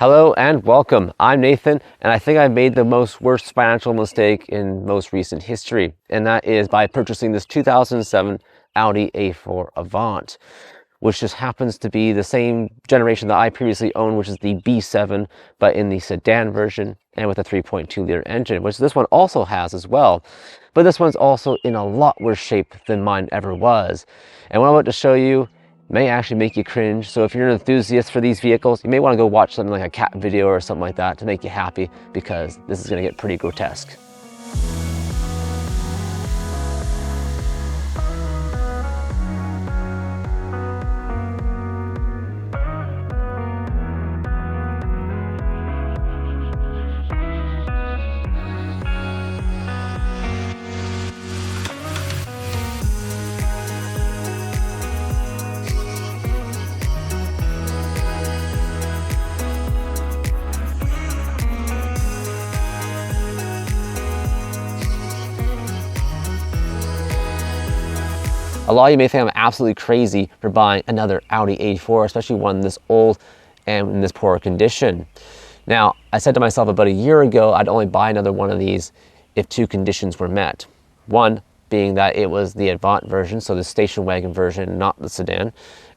Hello and welcome. I'm Nathan, and I think I've made the worst financial mistake in most recent history, and that is by purchasing this 2007 Audi A4 Avant, which just happens to be the same generation that I previously owned, which is the B7, but in the sedan version and with a 3.2-liter engine, which this one also has as well. But this one's also in a lot worse shape than mine ever was. And what I'm about to show you may actually make you cringe. So if you're an enthusiast for these vehicles, you may want to go watch something like a cat video or something like that to make you happy, because this is going to get pretty grotesque. A lot of you may think I'm absolutely crazy for buying another Audi A4, especially one this old and in this poor condition. Now, I said to myself about a year ago, I'd only buy another one of these if two conditions were met. One being that it was the Avant version, so the station wagon version, not the sedan.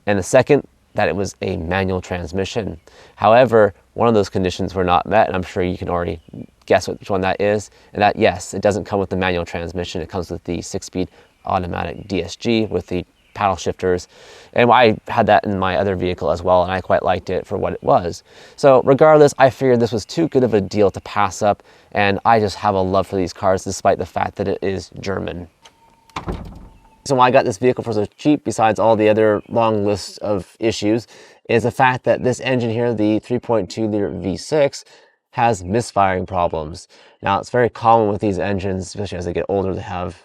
And the second, that it was a manual transmission. However, one of those conditions were not met, and I'm sure you can already guess which one that is. And that, yes, it doesn't come with the manual transmission. It comes with the 6-speed automatic DSG with the paddle shifters, and I had that in my other vehicle as well, and I quite liked it for what it was. So regardless, I figured this was too good of a deal to pass up, and I just have a love for these cars despite the fact that it is German. So why I got this vehicle for so cheap, besides all the other long list of issues, is the fact that this engine here, the 3.2-liter V6, has misfiring problems. Now, it's very common with these engines, especially as they get older, to have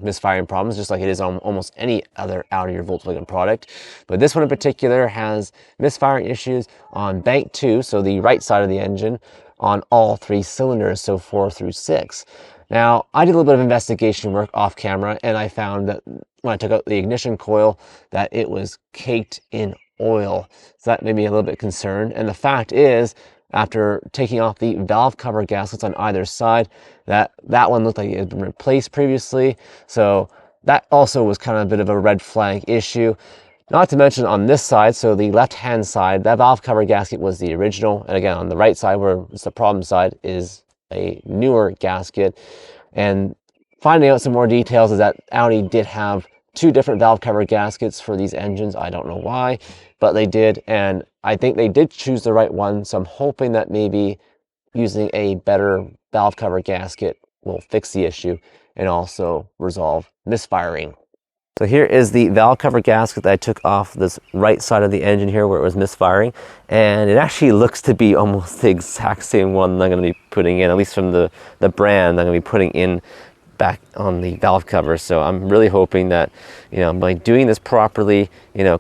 misfiring problems, just like it is on almost any other Audi or Volkswagen product. But this one in particular has misfiring issues on bank 2, so the right side of the engine, on all 3 cylinders, so 4 through 6. Now, I did a little bit of investigation work off camera, and I found that when I took out the ignition coil, that it was caked in oil. So that made me a little bit concerned. And the fact is, after taking off the valve cover gaskets on either side, that one looked like it had been replaced previously. So that also was kind of a bit of a red flag issue. Not to mention on this side, so the left-hand side, that valve cover gasket was the original. And again, on the right side, where it's the problem side, is a newer gasket. And finding out some more details is that Audi did have 2 different valve cover gaskets for these engines. I don't know why, but they did, and I think they did choose the right one. So I'm hoping that maybe using a better valve cover gasket will fix the issue and also resolve misfiring. So here is the valve cover gasket that I took off this right side of the engine here where it was misfiring, and it actually looks to be almost the exact same one that I'm going to be putting in, at least from the brand I'm going to be putting in back on the valve cover. So I'm really hoping that, by doing this properly,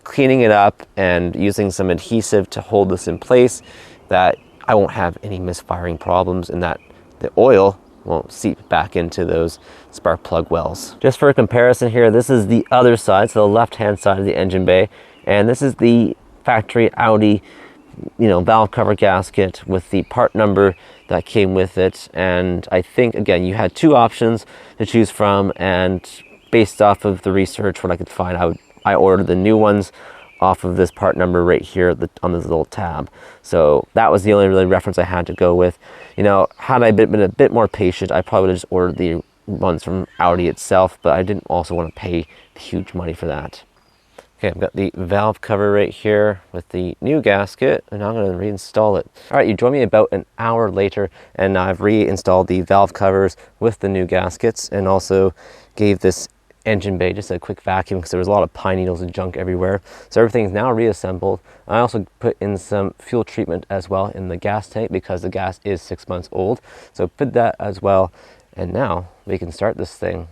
cleaning it up and using some adhesive to hold this in place, that I won't have any misfiring problems and that the oil won't seep back into those spark plug wells. Just for comparison here, this is the other side, so the left-hand side of the engine bay, and this is the factory Audi valve cover gasket with the part number that came with it. And I think, again, you had 2 options to choose from, and based off of the research, what I could find, I ordered the new ones off of this part number right here on this little tab. So that was the only really reference I had to go with. Had I been a bit more patient, I probably would have just ordered the ones from Audi itself, but I didn't also want to pay huge money for that. Okay, I've got the valve cover right here with the new gasket, and I'm going to reinstall it. All right, you joined me about an hour later, and I've reinstalled the valve covers with the new gaskets, and also gave this engine bay just a quick vacuum because there was a lot of pine needles and junk everywhere. So everything's now reassembled. I also put in some fuel treatment as well in the gas tank because the gas is 6 months old. So put that as well, and now we can start this thing.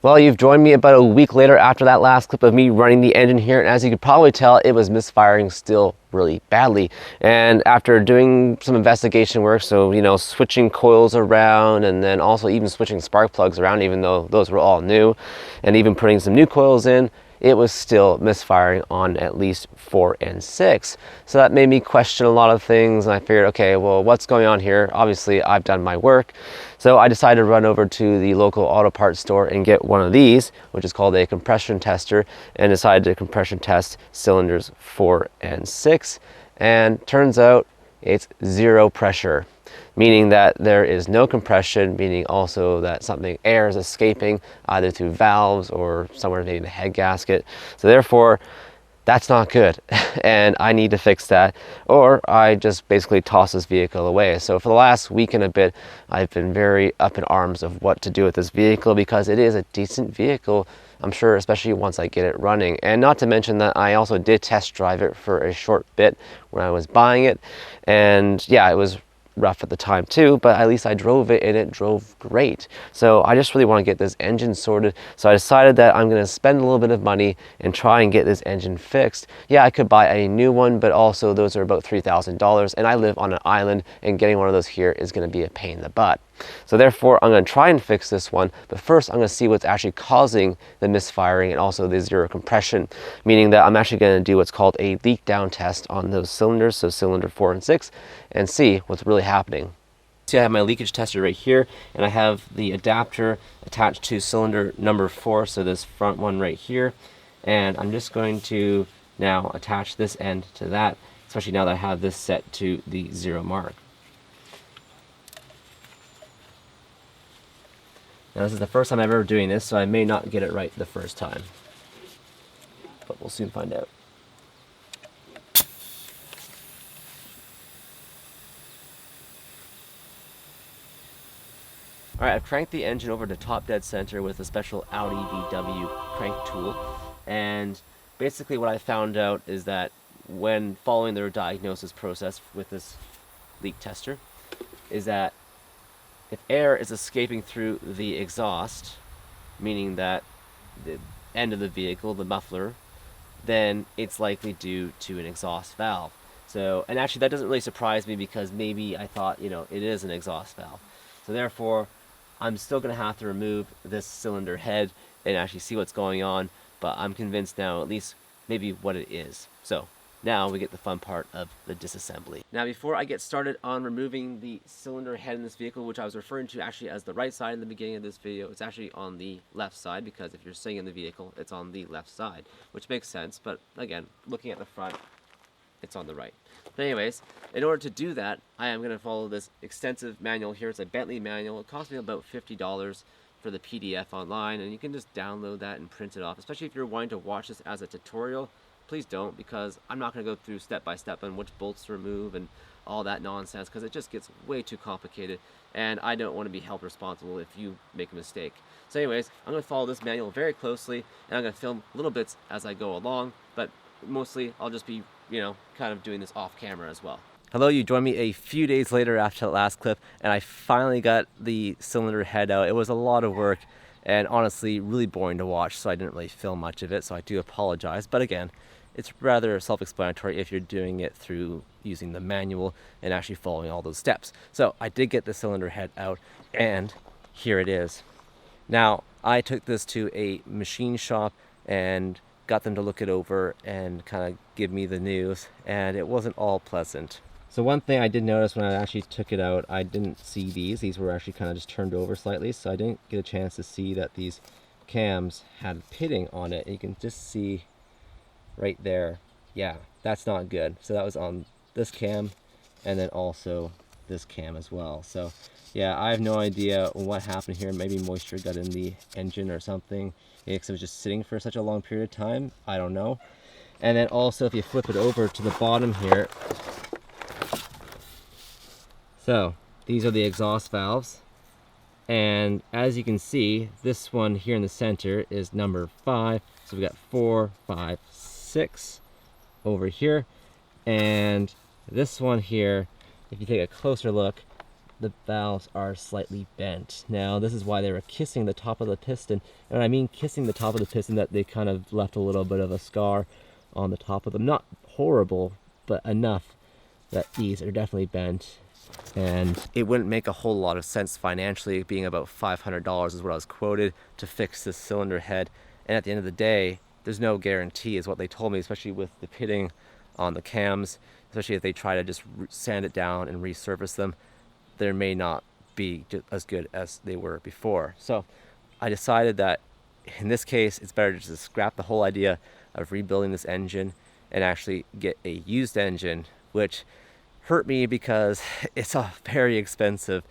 Well, you've joined me about a week later after that last clip of me running the engine here, and as you could probably tell, it was misfiring still really badly. And after doing some investigation work, so switching coils around and then also even switching spark plugs around, even though those were all new, and even putting some new coils in, it was still misfiring on at least 4 and 6. So that made me question a lot of things, and I figured, okay, well, what's going on here? Obviously, I've done my work. So I decided to run over to the local auto parts store and get one of these, which is called a compression tester, and decided to compression test cylinders 4 and 6. And turns out it's zero pressure, meaning that there is no compression, meaning also that air is escaping either through valves or somewhere maybe in the head gasket. So therefore, that's not good, and I need to fix that, or I just basically toss this vehicle away. So for the last week and a bit, I've been very up in arms of what to do with this vehicle, because it is a decent vehicle, I'm sure, especially once I get it running. And not to mention that I also did test drive it for a short bit when I was buying it, and yeah, it was rough at the time too, but at least I drove it and it drove great. So I just really want to get this engine sorted. So I decided that I'm going to spend a little bit of money and try and get this engine fixed. Yeah, I could buy a new one, but also those are about $3,000, and I live on an island, and getting one of those here is going to be a pain in the butt. So therefore, I'm going to try and fix this one, but first I'm going to see what's actually causing the misfiring and also the zero compression, meaning that I'm actually going to do what's called a leak down test on those cylinders, so cylinder 4 and 6, and see what's really happening. See, I have my leakage tester right here, and I have the adapter attached to cylinder number 4, so this front one right here, and I'm just going to now attach this end to that, especially now that I have this set to the 0 mark. Now this is the first time I'm ever doing this, so I may not get it right the first time, but we'll soon find out. Alright, I've cranked the engine over to top dead center with a special Audi VW crank tool, and basically what I found out is that when following their diagnosis process with this leak tester, is that if air is escaping through the exhaust, meaning that the end of the vehicle, the muffler, then it's likely due to an exhaust valve. So, and actually that doesn't really surprise me, because maybe I thought, it is an exhaust valve. So therefore, I'm still going to have to remove this cylinder head and actually see what's going on, but I'm convinced now at least maybe what it is. So now we get the fun part of the disassembly. Now before I get started on removing the cylinder head in this vehicle, which I was referring to actually as the right side in the beginning of this video, it's actually on the left side, because if you're sitting in the vehicle, it's on the left side, which makes sense, but again, looking at the front, it's on the right. But anyways, in order to do that, I am going to follow this extensive manual here. It's a Bentley manual. It cost me about $50 for the PDF online, and you can just download that and print it off, especially if you're wanting to watch this as a tutorial. Please don't, because I'm not going to go through step by step on which bolts to remove and all that nonsense, because it just gets way too complicated, and I don't want to be held responsible if you make a mistake. So anyways, I'm going to follow this manual very closely, and I'm going to film little bits as I go along, but mostly I'll just be, kind of doing this off camera as well. Hello, you joined me a few days later after that last clip, and I finally got the cylinder head out. It was a lot of work, and honestly really boring to watch, so I didn't really film much of it, so I do apologize. But again, it's rather self-explanatory if you're doing it through using the manual and actually following all those steps. So I did get the cylinder head out, and here it is. Now, I took this to a machine shop and got them to look it over and kind of give me the news, and it wasn't all pleasant. So one thing I did notice when I actually took it out, I didn't see these. These were actually kind of just turned over slightly, so I didn't get a chance to see that these cams had pitting on it. You can just see right there. Yeah, that's not good. So that was on this cam, and then also this cam as well. So yeah, I have no idea what happened here. Maybe moisture got in the engine or something, because it was just sitting for such a long period of time. I don't know. And then also, if you flip it over to the bottom here, so these are the exhaust valves, and as you can see, this one here in the center is number 5. So we got 4, 5, 6 over here, and this one here, if you take a closer look, the valves are slightly bent. Now, this is why they were kissing the top of the piston. And I mean kissing the top of the piston, that they kind of left a little bit of a scar on the top of them. Not horrible, but enough that these are definitely bent. And it wouldn't make a whole lot of sense financially, being about $500 is what I was quoted to fix this cylinder head. And at the end of the day, there's no guarantee is what they told me, especially with the pitting on the cams, especially if they try to just sand it down and resurface them, there may not be as good as they were before. So I decided that in this case, it's better just to scrap the whole idea of rebuilding this engine and actually get a used engine, which hurt me because it's a very expensive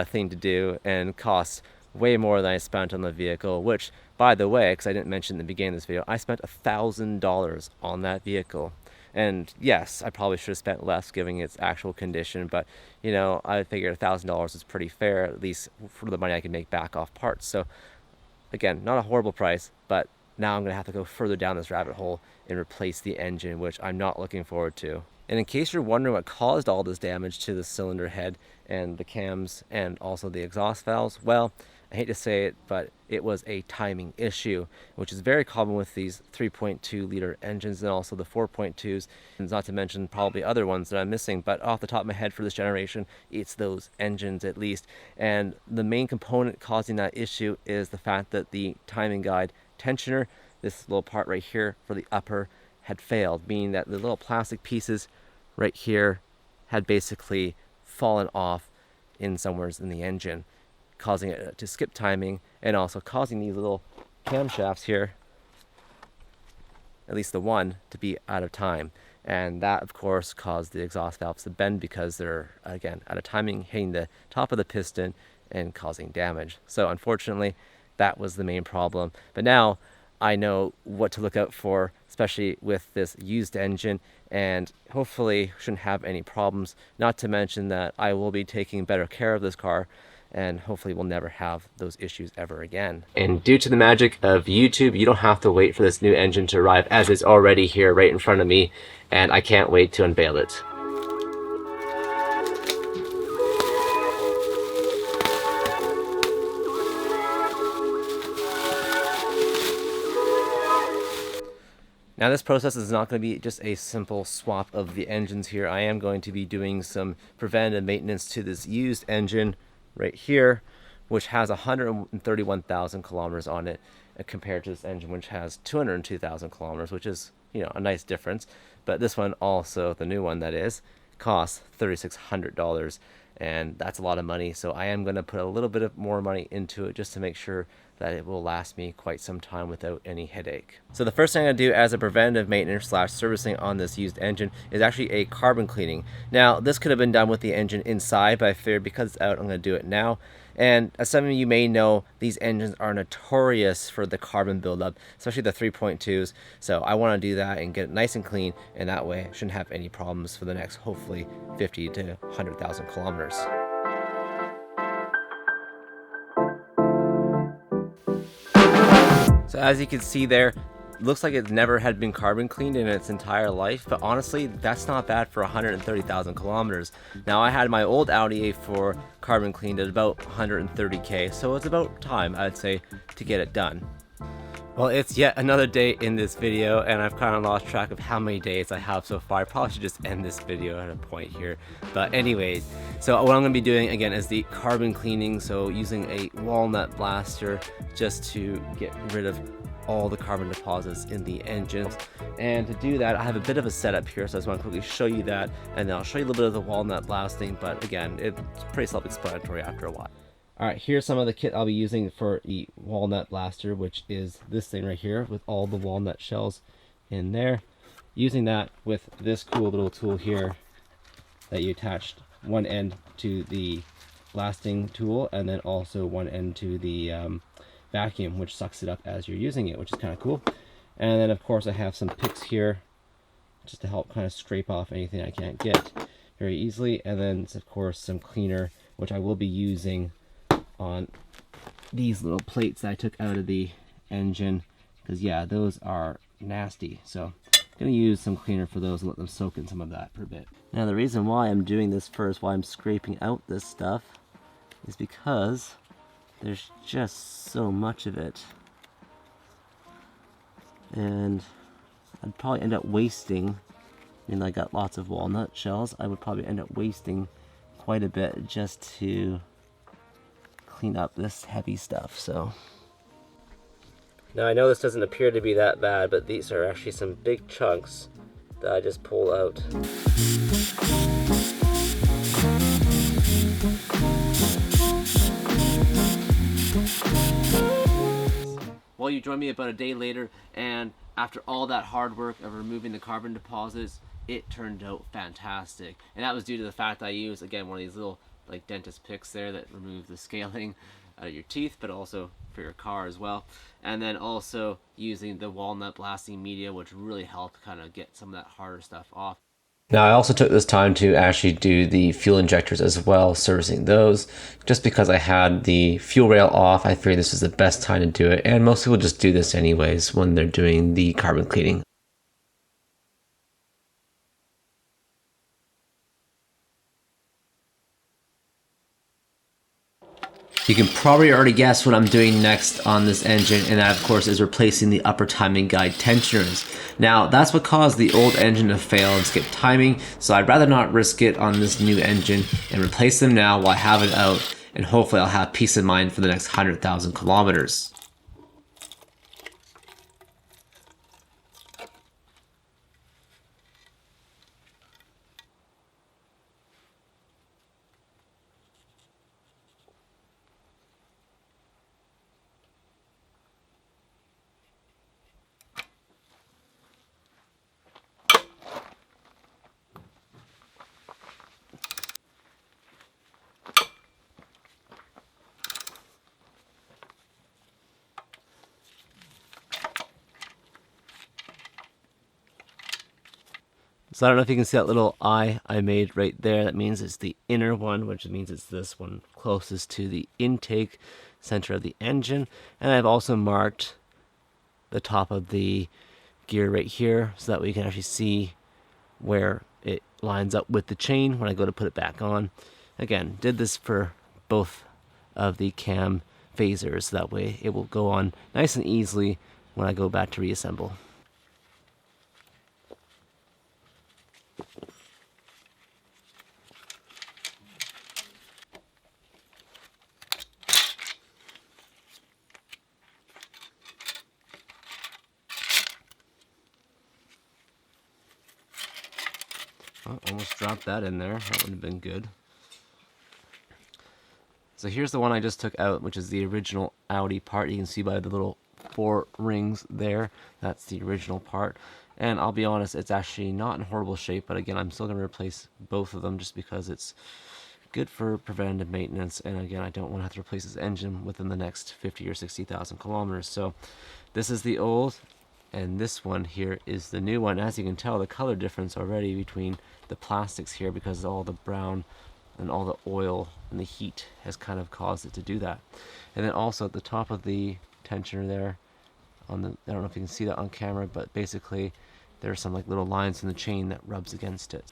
thing to do and costs way more than I spent on the vehicle, which, by the way, because I didn't mention in the beginning of this video, I spent $1,000 on that vehicle. And yes, I probably should have spent less given its actual condition, but you know, I figured $1,000 is pretty fair, at least for the money I can make back off parts. So again, not a horrible price, but now I'm gonna have to go further down this rabbit hole and replace the engine, which I'm not looking forward to. And in case you're wondering what caused all this damage to the cylinder head and the cams and also the exhaust valves, well, I hate to say it, but it was a timing issue, which is very common with these 3.2 liter engines and also the 4.2s, and not to mention probably other ones that I'm missing, but off the top of my head for this generation, it's those engines at least. And the main component causing that issue is the fact that the timing guide tensioner, this little part right here for the upper, had failed, meaning that the little plastic pieces right here had basically fallen off in somewhere in the engine, causing it to skip timing and also causing these little camshafts here, at least the one, to be out of time. And that of course caused the exhaust valves to bend because they're, again, out of timing, hitting the top of the piston and causing damage. So unfortunately, that was the main problem. But now I know what to look out for, especially with this used engine, and hopefully shouldn't have any problems. Not to mention that I will be taking better care of this car, and hopefully we'll never have those issues ever again. And due to the magic of YouTube, you don't have to wait for this new engine to arrive, as it's already here right in front of me, and I can't wait to unveil it. Now this process is not going to be just a simple swap of the engines here. I am going to be doing some preventative maintenance to this used engine right here, which has 131,000 kilometers on it, compared to this engine which has 202,000 kilometers, which is, you know, a nice difference. But this one also, the new one that is, costs $3,600, and that's a lot of money. So I am going to put a little bit of more money into it just to make sure that it will last me quite some time without any headache. So the first thing I'm going to do as a preventative maintenance / servicing on this used engine is actually a carbon cleaning. Now this could have been done with the engine inside, but I figured because it's out, I'm going to do it now. And as some of you may know, these engines are notorious for the carbon buildup, especially the 3.2s. So I want to do that and get it nice and clean, and that way I shouldn't have any problems for the next hopefully 50 to 100,000 kilometers. So as you can see there, it looks like it never had been carbon cleaned in its entire life, but honestly, that's not bad for 130,000 kilometers. Now I had my old Audi A4 carbon cleaned at about 130K, so it's about time, I'd say, to get it done. Well, it's yet another day in this video, and I've kind of lost track of how many days I have so far. I probably should just end this video at a point here. But anyways, so what I'm going to be doing again is the carbon cleaning, so using a walnut blaster just to get rid of all the carbon deposits in the engines. And to do that, I have a bit of a setup here, so I just want to quickly show you that, and then I'll show you a little bit of the walnut blasting, but again, it's pretty self-explanatory after a while. Alright, here's some of the kit I'll be using for the walnut blaster, which is this thing right here with all the walnut shells in there. Using that with this cool little tool here that you attached one end to the blasting tool and then also one end to the vacuum, which sucks it up as you're using it, which is kind of cool. And then of course I have some picks here just to help kind of scrape off anything I can't get very easily, and then of course some cleaner, which I will be using on these little plates that I took out of the engine, because yeah, those are nasty. So going to use some cleaner for those and let them soak in some of that for a bit. Now the reason why I'm doing this first, why I'm scraping out this stuff, is because there's just so much of it. And I'd probably end up wasting, I mean, I got lots of walnut shells, I would probably end up wasting quite a bit just to clean up this heavy stuff, so. Now I know this doesn't appear to be that bad, but these are actually some big chunks that I just pulled out. Well, you joined me about a day later, and after all that hard work of removing the carbon deposits, it turned out fantastic. And that was due to the fact that I used, again, one of these little like dentist picks there that remove the scaling out of your teeth, but also for your car as well. And then also using the walnut blasting media, which really helped kind of get some of that harder stuff off. Now I also took this time to actually do the fuel injectors as well, servicing those. Just because I had the fuel rail off, I figured this was the best time to do it, and most people just do this anyways when they're doing the carbon cleaning. You can probably already guess what I'm doing next on this engine, and that of course is replacing the upper timing guide tensioners. Now that's what caused the old engine to fail and skip timing, so I'd rather not risk it on this new engine and replace them now while I have it out, and hopefully I'll have peace of mind for the next 100,000 kilometers. So I don't know if you can see that little eye I made right there. That means it's the inner one, which means it's this one closest to the intake center of the engine. And I've also marked the top of the gear right here so that we can actually see where it lines up with the chain when I go to put it back on. Again, did this for both of the cam phasers. That way it will go on nice and easily when I go back to reassemble. Oh, almost dropped that in there. That would have been good. So here's the one I just took out, which is the original Audi part. You can see by the little 4 rings there, that's the original part. And I'll be honest, it's actually not in horrible shape, but again, I'm still going to replace both of them just because it's good for preventative maintenance. And again, I don't want to have to replace this engine within the next 50 or 60,000 kilometers. So this is the old, and this one here is the new one. As you can tell, the color difference already between the plastics here, because all the brown and all the oil and the heat has kind of caused it to do that. And then also at the top of the tensioner there, on the, I don't know if you can see that on camera, but basically there are some like little lines in the chain that rubs against it.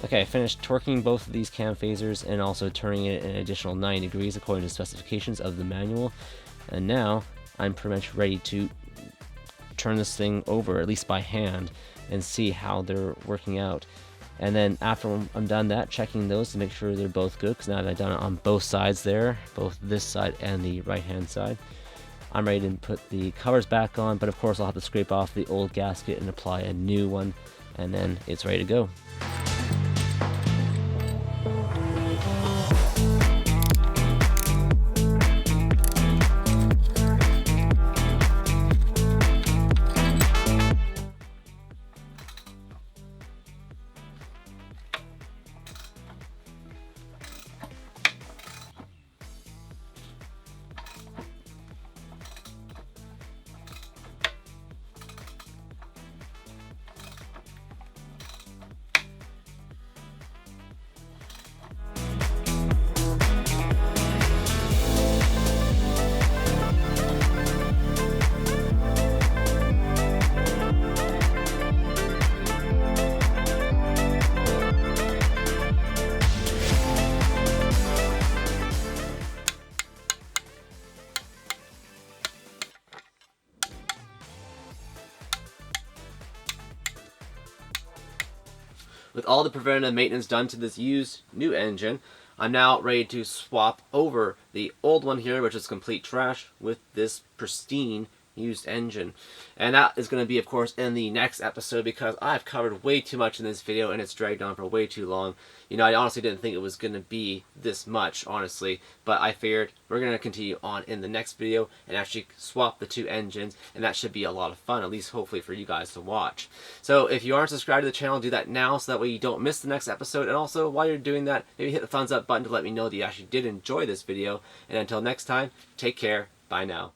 Okay, I finished torquing both of these cam phasers and also turning it an additional 9 degrees according to the specifications of the manual. And now I'm pretty much ready to turn this thing over, at least by hand, and see how they're working out. And then after I'm done that, checking those to make sure they're both good, because now that I've done it on both sides there, both this side and the right hand side, I'm ready to put the covers back on. But of course I'll have to scrape off the old gasket and apply a new one, and then it's ready to go. With all the preventative maintenance done to this used new engine, I'm now ready to swap over the old one here, which is complete trash, with this pristine used engine. And that is going to be, of course, in the next episode, because I've covered way too much in this video and it's dragged on for way too long. You know, I honestly didn't think it was going to be this much, honestly, but I figured we're going to continue on in the next video and actually swap the two engines, and that should be a lot of fun, at least hopefully for you guys to watch. So if you aren't subscribed to the channel, do that now, so that way you don't miss the next episode. And also, while you're doing that, maybe hit the thumbs up button to let me know that you actually did enjoy this video. And until next time, take care. Bye now.